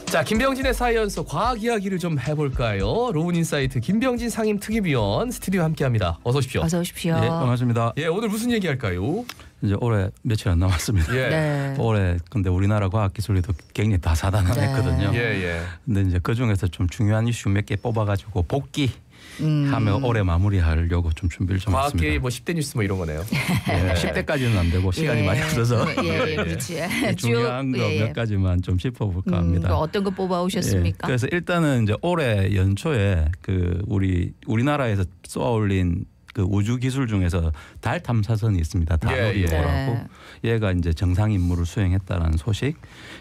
자, 김병진의 사이언스 과학 이야기를 좀 해볼까요? 로운인사이트 김병진 상임 특임위원 스튜디오 함께합니다. 어서 오십시오. 어서 오십시오. 네, 반갑습니다. 예, 오늘 무슨 얘기할까요? 이제 올해 며칠 안 남았습니다. 예. 네. 올해 근데 우리나라 과학기술에도 굉장히 다사다난했거든요. 네. 예. 근데 이제 그 중에서 좀 중요한 이슈 몇 개 뽑아가지고 하며 올해 마무리하려고 좀 준비를 좀 했습니다. 과학계 뭐 10대 뉴스 뭐 이런 거네요. 예, 10대까지는 안 되고 시간이 많이 없어서 그렇지. 중요한 거 몇 가지만 좀 짚어볼까 합니다. 어떤 거 뽑아오셨습니까? 그래서 일단은 이제 올해 연초에 그 우리나라에서 쏘아올린 그 우주 기술 중에서 달 탐사선이 있습니다. 다누리호라고. 얘가 이제 정상 임무를 수행했다는 소식.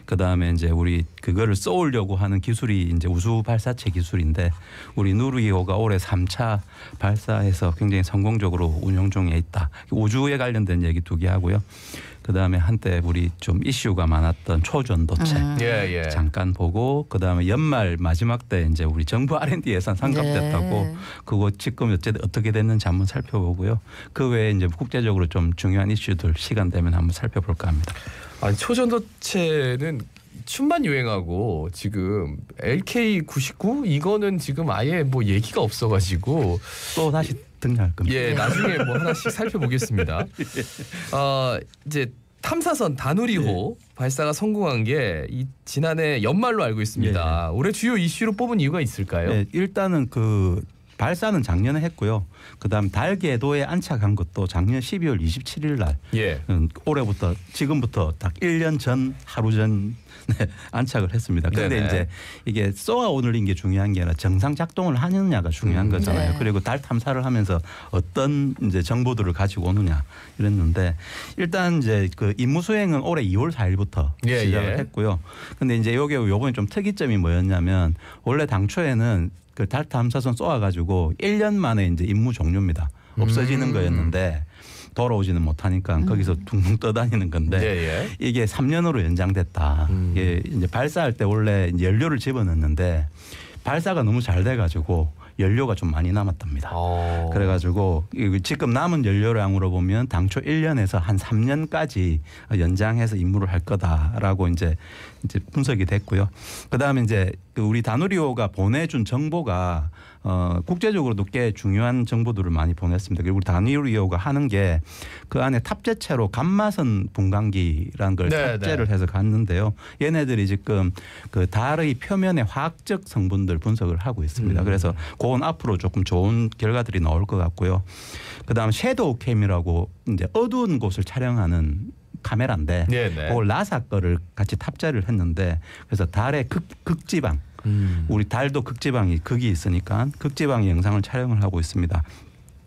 그다음에 이제 우리 그거를 쏘으려고 하는 기술이 이제 우주 발사체 기술인데 우리 누리호가 올해 3차 발사해서 굉장히 성공적으로 운영 중에 있다. 우주에 관련된 얘기 2개 하고요. 그다음에 한때 우리 좀 이슈가 많았던 초전도체 잠깐 보고 그다음에 연말 마지막 때 이제 우리 정부 R&D 예산 상각됐다고 그거 지금 어떻게 됐는지 한번 살펴보고요. 그 외에 이제 국제적으로 좀 중요한 이슈들 시간 되면 한번 살펴볼까 합니다. 아니 초전도체는 춤만 유행하고 지금 LK99 이거는 지금 아예 뭐 얘기가 없어가지고 또 다시 등장할 겁니다. 예, 나중에 뭐 하나씩 살펴보겠습니다. 이제 탐사선 다누리호 발사가 성공한 게 이 지난해 연말로 알고 있습니다. 올해 주요 이슈로 뽑은 이유가 있을까요? 네, 일단은 그 발사는 작년에 했고요. 그다음 달 궤도에 안착한 것도 작년 12월 27일 날. 올해부터 지금부터 딱 1년 전 하루 전 안착을 했습니다. 그런데 이제 이게 쏘아 올린 게 중요한 게 아니라 정상 작동을 하느냐가 중요한 거잖아요. 그리고 달 탐사를 하면서 어떤 이제 정보들을 가지고 오느냐 이랬는데 일단 이제 그 임무 수행은 올해 2월 4일부터 시작을 했고요. 근데 이제 요번에 좀 특이점이 뭐였냐면 원래 당초에는 그 달 탐사선 쏘아가지고 1년 만에 이제 임무 종료입니다. 없어지는 거였는데 돌아오지는 못하니까 거기서 둥둥 떠다니는 건데 이게 3년으로 연장됐다. 이게 이제 발사할 때 원래 이제 연료를 집어넣는데 발사가 너무 잘 돼가지고 연료가 좀 많이 남았답니다. 그래가지고 지금 남은 연료량으로 보면 당초 1년에서 한 3년까지 연장해서 임무를 할 거다라고 이제 분석이 됐고요. 그다음에 이제 우리 다누리호가 보내준 정보가 국제적으로도 꽤 중요한 정보들을 많이 보냈습니다. 그리고 우리 다누리호가 하는 게 그 안에 탑재체로 감마선 분광기라는 걸 탑재를 해서 갔는데요. 얘네들이 지금 그 달의 표면의 화학적 성분들 분석을 하고 있습니다. 그래서 그건 앞으로 조금 좋은 결과들이 나올 것 같고요. 그다음 섀도우 캠이라고 이제 어두운 곳을 촬영하는 카메라인데 그걸 나사 거를 같이 탑재를 했는데 그래서 달의 극지방 우리 달도 극이 있으니까 극지방의 영상을 촬영을 하고 있습니다.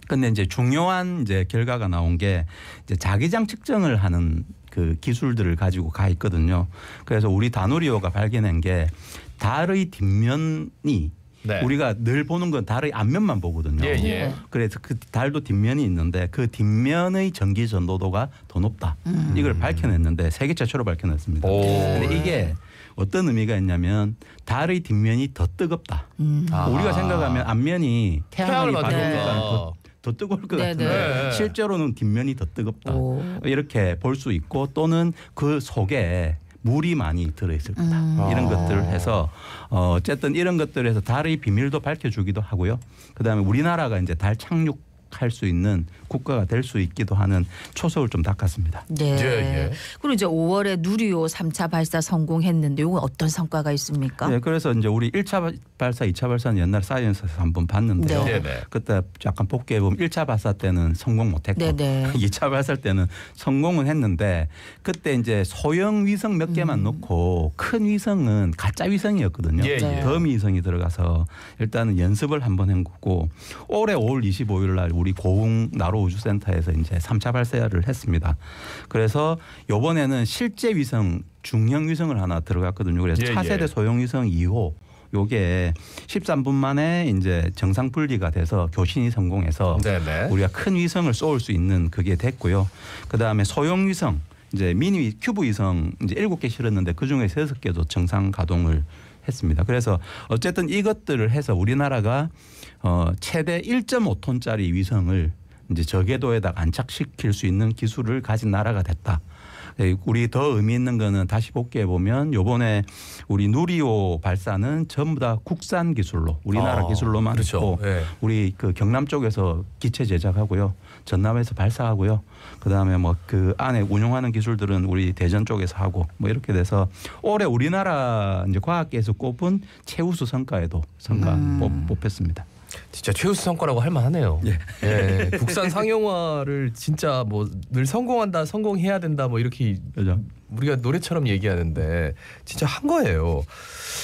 근데 이제 중요한 이제 결과가 나온 게 이제 자기장 측정을 하는 그 기술들을 가지고 가 있거든요. 그래서 우리 다누리호가 발견한 게 달의 뒷면이 우리가 늘 보는 건 달의 앞면만 보거든요. 그래서 그 달도 뒷면이 있는데 그 뒷면의 전기 전도도가 더 높다. 이걸 밝혀냈는데 세계 최초로 밝혀냈습니다. 근데 이게 어떤 의미가 있냐면 달의 뒷면이 더 뜨겁다. 우리가 생각하면 앞면이 태양을 받으니까 더 뜨거울 것 같은데 실제로는 뒷면이 더 뜨겁다. 이렇게 볼 수 있고 또는 그 속에 물이 많이 들어있을 거다. 이런 것들을 해서 어쨌든 이런 것들에서 달의 비밀도 밝혀주기도 하고요. 그다음에 우리나라가 이제 달 착륙할 수 있는 국가가 될 수 있기도 하는 초석을 좀 닦았습니다. 그리고 이제 5월에 누리호 3차 발사 성공했는데 이건 어떤 성과가 있습니까? 네, 그래서 이제 우리 1차 발사, 2차 발사는 옛날 사이언스에서 한번 봤는데요. 그때 약간 복귀해 보면 1차 발사 때는 성공 못했고 2차 발사 때는 성공은 했는데 그때 이제 소형 위성 몇 개만 놓고 큰 위성은 가짜 위성이었거든요. 덤 위성이 들어가서 일단은 연습을 한번 한 거고 올해 5월 25일 날 우리 고흥 나로 우주센터에서 이제 3차 발사를 했습니다. 그래서 이번에는 실제 위성 중형 위성을 하나 들어갔거든요. 그래서 차세대 소형 위성 2호 요게 13분 만에 이제 정상 분리가 돼서 교신이 성공해서 우리가 큰 위성을 쏘을 수 있는 그게 됐고요. 그다음에 소형 위성 이제 미니 큐브 위성 이제 7개 실었는데 그중에 6개도 정상 가동을 했습니다. 그래서 어쨌든 이것들을 해서 우리나라가 최대 1.5톤짜리 위성을 이제 저궤도에다 안착시킬 수 있는 기술을 가진 나라가 됐다. 우리 더 의미 있는 거는 다시 복귀해 보면 요번에 우리 누리호 발사는 전부 다 국산 기술로 우리나라 기술로만 그렇죠. 했고 우리 그 경남 쪽에서 기체 제작하고요. 전남에서 발사하고요. 그다음에 뭐 그 안에 운용하는 기술들은 우리 대전 쪽에서 하고 뭐 이렇게 돼서 올해 우리나라 이제 과학계에서 꼽은 최우수 성과에도 뽑혔습니다. 진짜 최우수 성과라고 할 만하네요. 예. 국산 상용화를 진짜 뭐 늘 성공한다, 성공해야 된다 뭐 이렇게 그렇죠. 우리가 노래처럼 얘기하는데 진짜 한 거예요.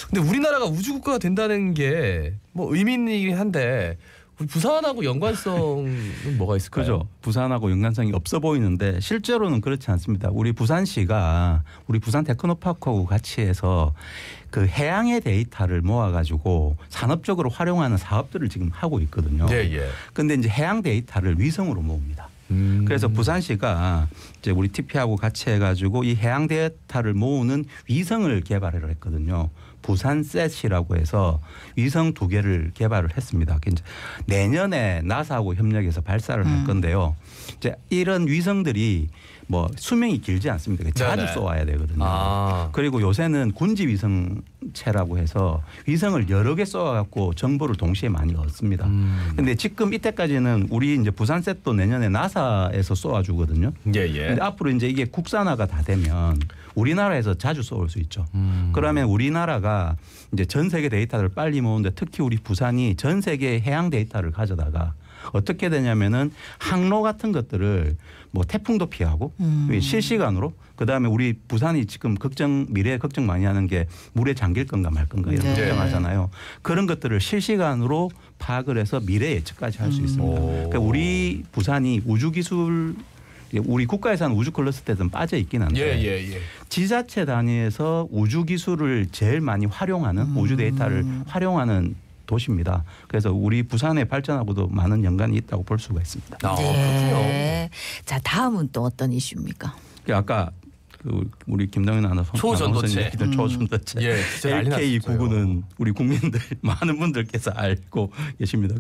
근데 우리나라가 우주국가가 된다는 게 뭐 의미 있긴 한데 우리 부산하고 연관성은 뭐가 있을까요? 그죠. 부산하고 연관성이 없어 보이는데 실제로는 그렇지 않습니다. 우리 부산시가 우리 부산 테크노파크하고 같이 해서 그 해양의 데이터를 모아가지고 산업적으로 활용하는 사업들을 지금 하고 있거든요. 그런데 이제 해양 데이터를 위성으로 모읍니다. 그래서 부산시가 이제 우리 TP하고 같이 해가지고 이 해양 데이터를 모으는 위성을 개발을 했거든요. 부산셋이라고 해서 위성 2개를 개발을 했습니다. 이제 내년에 나사하고 협력해서 발사를 할 건데요. 이제 이런 위성들이 뭐 수명이 길지 않습니다. 자주 쏘아야 되거든요. 그리고 요새는 군지 위성체라고 해서 위성을 여러 개 쏘아갖고 정보를 동시에 많이 얻습니다. 근데 지금 이때까지는 우리 이제 부산셋도 내년에 나사에서 쏘아주거든요. 근데 앞으로 이제 이게 국산화가 다 되면 우리나라에서 자주 쏘을 수 있죠. 그러면 우리나라가 이제 전 세계 데이터를 빨리 모으는데 특히 우리 부산이 전 세계 해양 데이터를 가져다가 어떻게 되냐면은 항로 같은 것들을 뭐 태풍도 피하고 실시간으로 그다음에 우리 부산이 지금 미래에 걱정 많이 하는 게 물에 잠길 건가 말 건가 이런 걱정하잖아요. 그런 것들을 실시간으로 파악을 해서 미래 예측까지 할 수 있습니다. 그러니까 우리 부산이 우주 기술 우리 국가에서는 우주 클러스터에는 빠져 있긴 한데 지자체 단위에서 우주 기술을 제일 많이 활용하는 우주 데이터를 활용하는 도시입니다. 그래서 우리 부산의 발전하고도 많은 연관이 있다고 볼 수가 있습니다. 그렇군요. 자, 다음은 또 어떤 이슈입니까? 아까 우리 김동현 아나운서 초전도체. 초전도체. LK99는 우리 국민들 많은 분들께서 알고 계십니다.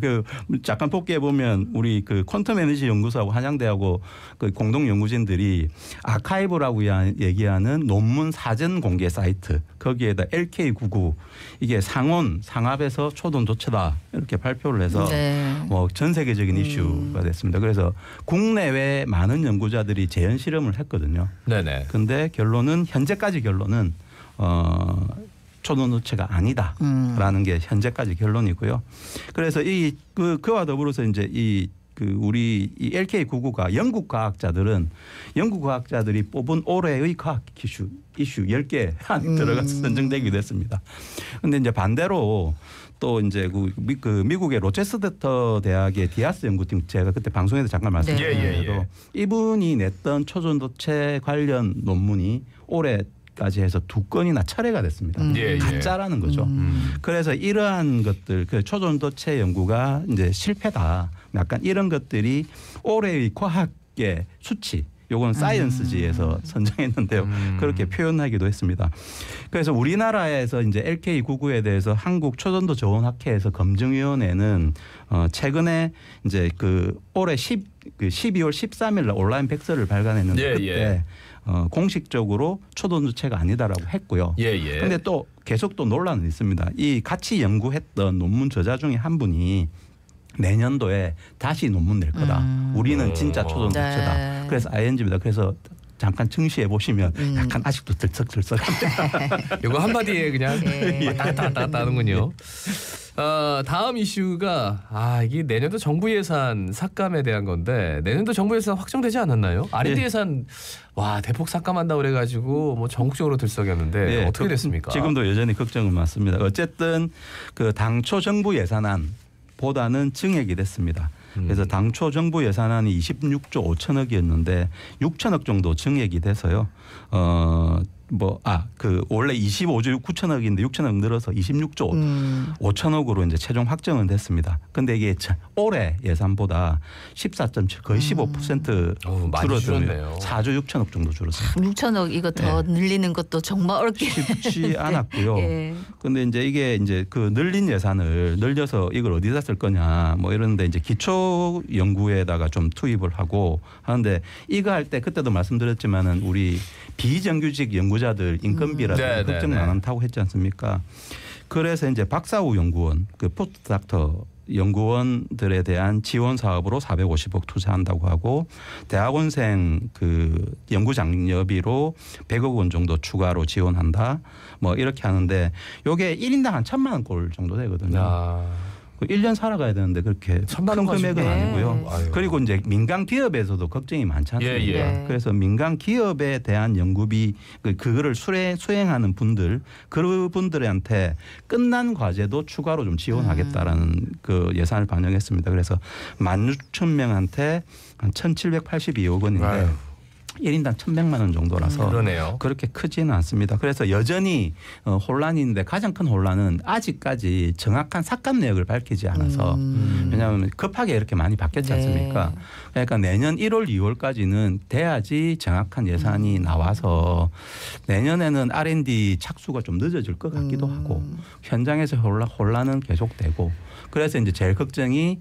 잠깐 복귀해 보면 우리 그 퀀텀 에너지 연구소하고 한양대하고 그 공동 연구진들이 아카이브라고 얘기하는 논문 사전 공개 사이트 거기에다 LK99 이게 상합에서 초전도체다 이렇게 발표를 해서 뭐 전 세계적인 이슈가 됐습니다. 그래서 국내외 많은 연구자들이 재현 실험을 했거든요. 근데 현재까지 결론은 초전도체가 아니다라는 게 현재까지 결론이고요. 그래서 그와 더불어서 이제 우리 이 LK99가 영국 과학자들이 뽑은 올해의 과학 이슈 10개 안에 들어가서 선정되기도 했습니다. 그런데 이제 반대로 또 이제 그 미국의 로체스터 대학의 디아스 연구팀 제가 그때 방송에서 잠깐 말씀드렸는데도 이분이 냈던 초전도체 관련 논문이 올해까지 해서 2건이나 철회가 됐습니다. 가짜라는 거죠. 그래서 이러한 것들 그 초전도체 연구가 이제 실패다. 약간 이런 것들이 올해의 과학계 수치 요건 사이언스지에서 선정했는데요. 그렇게 표현하기도 했습니다. 그래서 우리나라에서 이제 LK99에 대해서 한국 초전도 저온학회에서 검증위원회는 최근에 이제 올해 12월 13일 날 온라인 백서를 발간했는데 그때 공식적으로 초전도체가 아니다라고 했고요. 그런데 또 계속 또 논란은 있습니다. 이 같이 연구했던 논문 저자 중에 한 분이 내년도에 다시 논문 낼 거다. 우리는 진짜 초전도체다. 그래서 ING입니다. 그래서 잠깐 증시해 보시면 약간 아직도 들썩들썩합니다. 이거 한마디에 그냥 왔다 갔다 하는군요. 다음 이슈가 이게 내년도 정부 예산 삭감에 대한 건데 내년도 정부 예산 확정되지 않았나요? R&D 예산 대폭 삭감한다 그래가지고 뭐 전국적으로 들썩였는데 어떻게 됐습니까? 지금도 여전히 걱정은 많습니다. 어쨌든 그 당초 정부 예산안 보다는 증액이 됐습니다. 그래서 당초 정부 예산안이 26조 5천억이었는데 6천억 정도 증액이 돼서요. 원래 25조 9천억인데 6천억 늘어서 26조 5천억으로 이제 최종 확정은 됐습니다. 근데 이게 올해 예산보다 14.7 거의 15% 줄어들어요. 4조 6천억 정도 줄었습니다. 6천억 이거 더 늘리는 것도 정말 어렵게 쉽지 않았고요. 예. 근데 이제 이게 이제 그 늘린 예산을 늘려서 이걸 어디다 쓸 거냐 뭐 이런데 이제 기초 연구에다가 좀 투입을 하고 하는데 이거 할 때 그때도 말씀드렸지만은 우리 비정규직 연구자들 인건비라든지 걱정 많다고 했지 않습니까? 그래서 이제 박사후 연구원 그 포스트닥터 연구원들에 대한 지원 사업으로 450억 투자한다고 하고 대학원생 그 연구 장려비로 100억 원 정도 추가로 지원한다. 뭐 이렇게 하는데 요게 1인당 한 1,000만 원 꼴 정도 되거든요. 1년 살아가야 되는데 그렇게 큰 금액은 아니고요. 아유. 그리고 이제 민간 기업에서도 걱정이 많지 않습니까? 그래서 민간 기업에 대한 연구비 그거를 수행하는 분들 그분들한테 끝난 과제도 추가로 좀 지원하겠다라는 그 예산을 반영했습니다. 그래서 16,000명한테 한 1,782억 원인데 아유. 1인당 1,100만 원 정도라서 그러네요. 그렇게 크지는 않습니다. 그래서 여전히 혼란인데 가장 큰 혼란은 아직까지 정확한 삭감 내역을 밝히지 않아서 왜냐하면 급하게 이렇게 많이 바뀌었지 않습니까? 그러니까 내년 1월 2월까지는 돼야지 정확한 예산이 나와서 내년에는 R&D 착수가 좀 늦어질 것 같기도 하고 현장에서 혼란은 계속되고 그래서 이제 제일 걱정이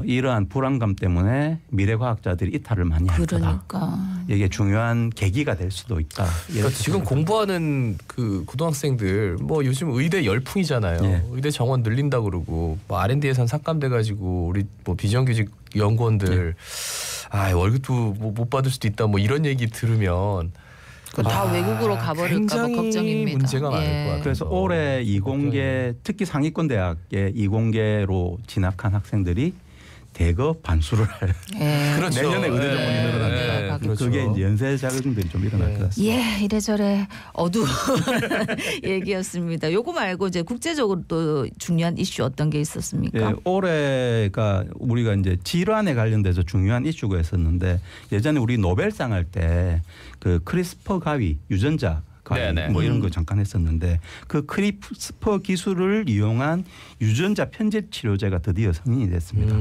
이러한 불안감 때문에 미래과학자들이 이탈을 많이 할 거다. 이게 중요한 계기가 될 수도 있다. 그러니까 지금 공부하는 그 고등학생들 뭐 요즘 의대 열풍이잖아요. 예. 의대 정원 늘린다 그러고 뭐 R&D 예산 삭감돼 가지고 우리 뭐 비정규직 연구원들 월급도 못 받을 수도 있다. 뭐 이런 얘기 들으면 다 외국으로 가버릴까 봐 걱정입니다. 문제가 많을 것 같아요. 그래서 올해 이공계 특히 상위권 대학의 이공계로 진학한 학생들이 대거 반수를 할. 그렇죠. 내년에 의대 정원이 늘어납니다. 그렇죠. 그게 이제 연쇄 자금들이 좀 일어날 것 같습니다. 예, 이래저래 어두운 얘기였습니다. 요거 말고 이제 국제적으로 또 중요한 이슈 어떤 게 있었습니까? 예, 올해가 우리가 이제 질환에 관련돼서 중요한 이슈가 있었는데 예전에 우리 노벨상 할 때 그 크리스퍼 가위 유전자 뭐 이런 거 잠깐 했었는데 그 크리스퍼 기술을 이용한 유전자 편집 치료제가 드디어 승인이 됐습니다.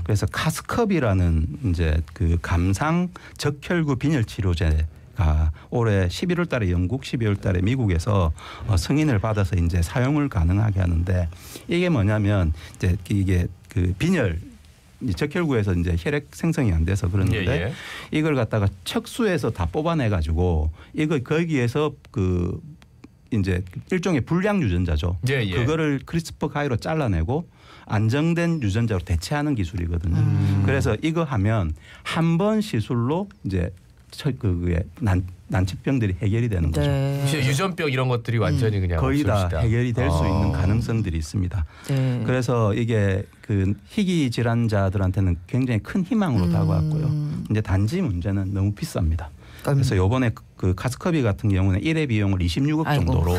그래서 카스컵이라는 이제 그 감상 적혈구 빈혈 치료제가 올해 11월 달에 영국, 12월 달에 미국에서 승인을 받아서 이제 사용을 가능하게 하는데 이게 뭐냐면 이제 이게 그 빈혈 적혈구에서 이제 혈액 생성이 안 돼서 그러는데 이걸 갖다가 척수에서 다 뽑아내 가지고 이걸 거기에서 그 이제 일종의 불량 유전자죠. 그거를 크리스퍼 가위로 잘라내고 안정된 유전자로 대체하는 기술이거든요. 그래서 이거 하면 한 번 시술로 이제 그게 난치병들이 해결이 되는 거죠. 유전병 이런 것들이 완전히 그냥 거의 다 해결이 될 수 있는 가능성들이 있습니다. 그래서 이게 그 희귀 질환자들한테는 굉장히 큰 희망으로 다가왔고요. 이제 단지 문제는 너무 비쌉니다. 그래서 이번에 그 카스커비 같은 경우는 1회 비용을 26억 정도로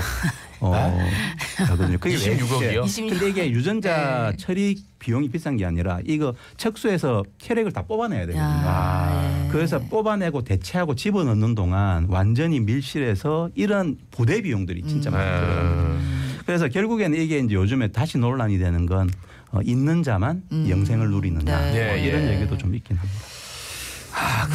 하거든요. 26억이요? 근데 이게 유전자 처리 비용이 비싼 게 아니라 이거 척수에서 혈액을 다 뽑아내야 되거든요. 그래서 뽑아내고 대체하고 집어넣는 동안 완전히 밀실해서 이런 부대 비용들이 진짜 많이 들어갑니다. 그래서 결국에는 이게 이제 요즘에 다시 논란이 되는 건 있는 자만 영생을 누리느냐 이런 얘기도 좀 있긴 합니다.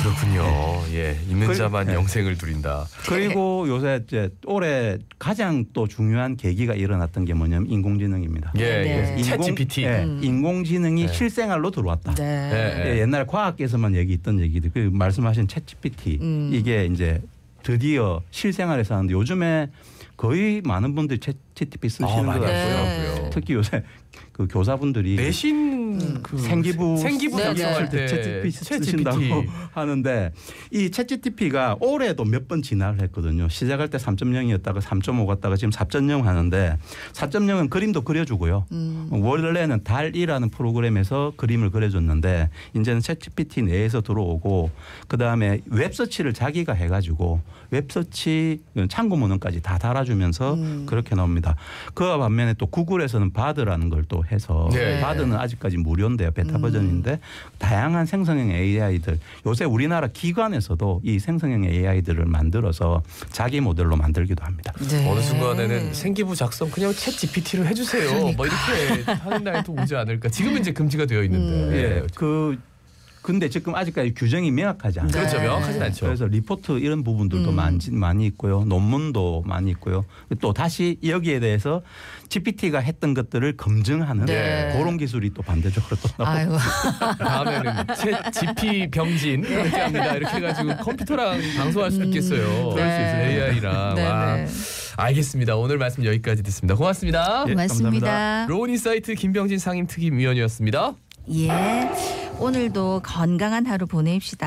그렇군요. 있는 자만 영생을 누린다. 그리고 요새 이제 올해 가장 또 중요한 계기가 일어났던 게 뭐냐면 인공지능입니다. 챗GPT. 인공지능이 실생활로 들어왔다. 옛날 과학계에서만 있던 얘기들. 그 말씀하신 챗GPT 이게 이제 드디어 실생활에서 하는데 요즘에 거의 많은 분들이 챗GPT 쓰시는 것 같고요. 특히 요새 그 교사분들이 내신 그 생기부 작성할 때 챗GPT 쓰신다고 하는데 이 챗GPT가 올해도 몇 번 진화를 했거든요. 시작할 때 3.0이었다가 3.5 갔다가 지금 4.0 하는데 4.0은 그림도 그려주고요. 원래는 달이라는 프로그램에서 그림을 그려줬는데 이제는 챗GPT 내에서 들어오고 그다음에 웹서치를 자기가 해가지고 웹서치 참고문헌까지 다 달아주면서 그렇게 나옵니다. 그와 반면에 또 구글에서는 바드라는 걸 또 해서 바드는 아직까지 무료인데요. 베타 버전인데 다양한 생성형 AI들 요새 우리나라 기관에서도 이 생성형 AI들을 만들어서 자기 모델로 만들기도 합니다. 네. 어느 순간에는 생기부 작성 그냥 챗 GPT로 해주세요. 그러니까. 뭐 이렇게 하는 날도 오지 않을까. 지금은 이제 금지가 되어 있는데. 예. 근데 지금 아직까지 규정이 명확하지 않아요. 그렇죠. 명확하진 않죠. 그래서 리포트 이런 부분들도 많이 있고요. 논문도 많이 있고요. 또 다시 여기에 대해서 GPT가 했던 것들을 검증하는 네. 그런 기술이 또 반대적으로 또 나오고. 아이고. 다음에는 챗 GP 병진 이렇게 합니다. 이렇게 해가지고 컴퓨터랑 방송할 수 있겠어요. 그럴 수 있어요. AI랑. 네, 와. 네. 알겠습니다. 오늘 말씀 여기까지 듣습니다. 고맙습니다. 예, 고맙습니다. 로운인사이트 김병진 상임특임위원이었습니다. 예. 오늘도 건강한 하루 보내십시다.